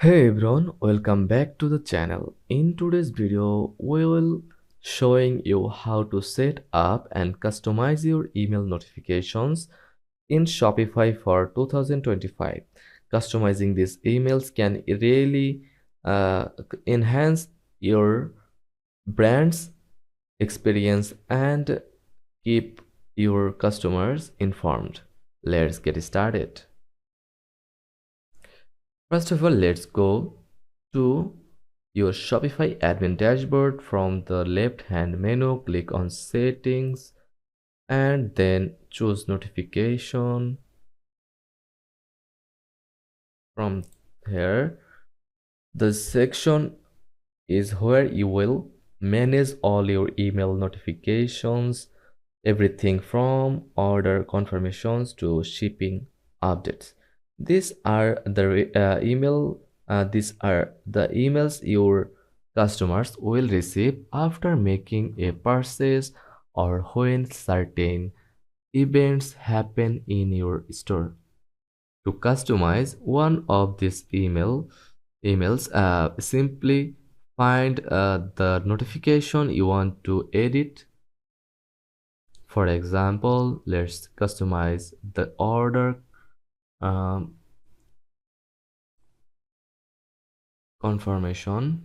Hey everyone, welcome back to the channel. In today's video, we will showing you how to set up and customize your email notifications in Shopify for 2025. Customizing these emails can really enhance your brand's experience and keep your customers informed. Let's get started. First of all, let's go to your Shopify admin dashboard. From the left hand menu, click on settings and then choose notification. From here, the section is where you will manage all your email notifications, everything from order confirmations to shipping updates. These are the these are the emails your customers will receive after making a purchase or when certain events happen in your store. To customize one of these emails, simply find the notification you want to edit. For example, let's customize the order um, confirmation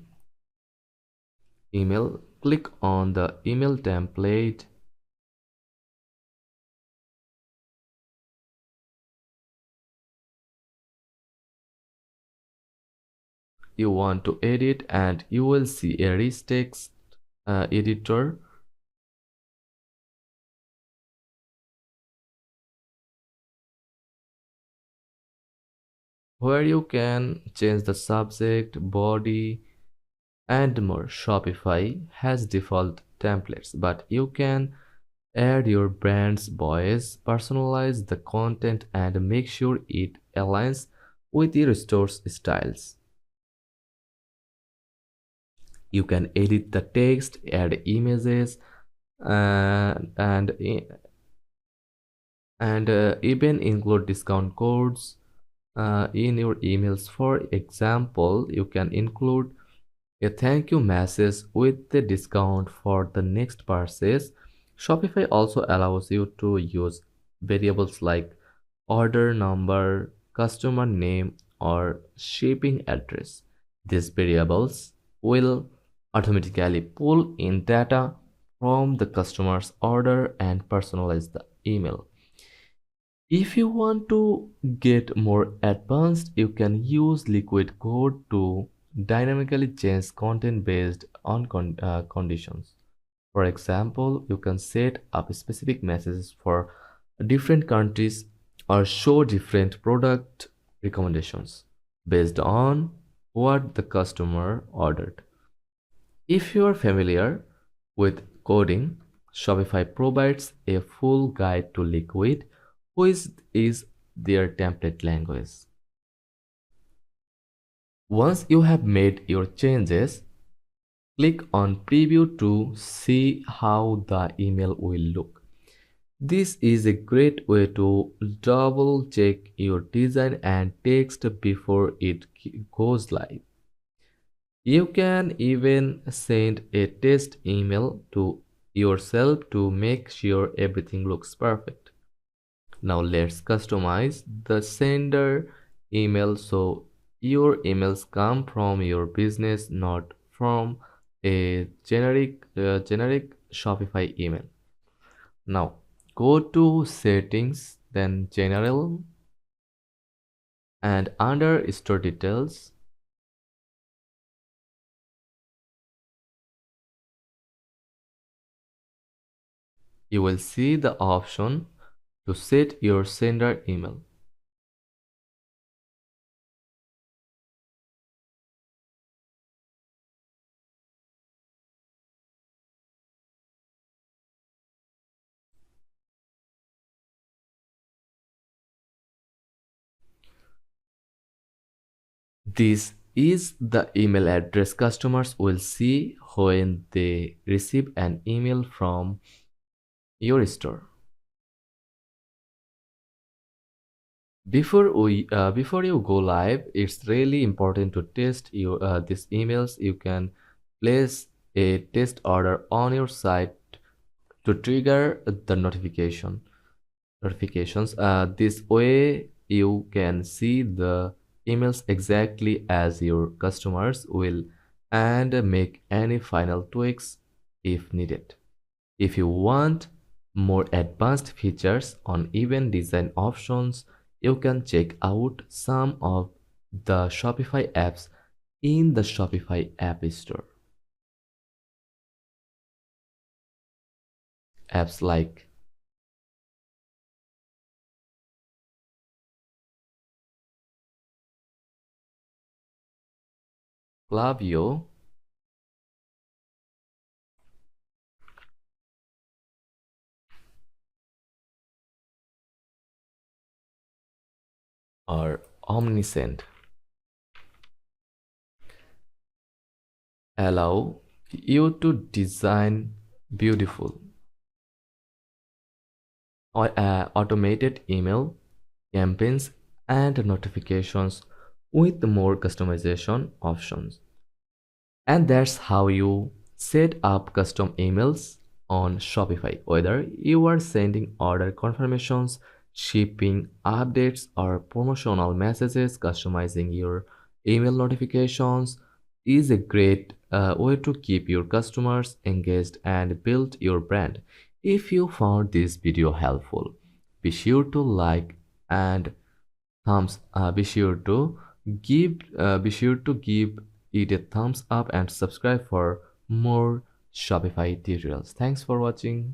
email. Click on the email template. You want to edit, and you will see a rich text editor where you can change the subject, body, and more. Shopify has default templates, but you can add your brand's voice, personalize the content, and make sure it aligns with your store's styles. You can edit the text, add images, uh, and even include discount codes in your emails. For example, you can include a thank you message with the discount for the next purchase. Shopify also allows you to use variables like order number, customer name, or shipping address. These variables will automatically pull in data from the customer's order and personalize the email. If you want to get more advanced, you can use liquid code to dynamically change content based on conditions. For example, you can set up specific messages for different countries or show different product recommendations based on what the customer ordered. If you are familiar with coding, Shopify provides a full guide to Liquid, which is their template language. Once you have made your changes, click on Preview to see how the email will look. This is a great way to double check your design and text before it goes live. You can even send a test email to yourself to make sure everything looks perfect. Now let's customize the sender email so your emails come from your business, not from a generic Shopify email. Now go to settings, then general, and under store details, you will see the option to set your sender email. This is the email address customers will see when they receive an email from your store. Before you go live, it's really important to test your these emails. You can place a test order on your site to trigger the notifications. This way you can see the emails exactly as your customers will and make any final tweaks if needed. If you want more advanced features on event design options, you can check out some of the Shopify apps in the Shopify App Store. Apps like Klaviyo or Omniscient allow you to design beautiful or automated email campaigns and notifications with more customization options. And that's how you set up custom emails on Shopify. Whether you are sending order confirmations, shipping updates, or promotional messages, customizing your email notifications is a great way to keep your customers engaged and build your brand. If you found this video helpful, be sure to like and be sure to give it a thumbs up and subscribe for more Shopify tutorials. Thanks for watching.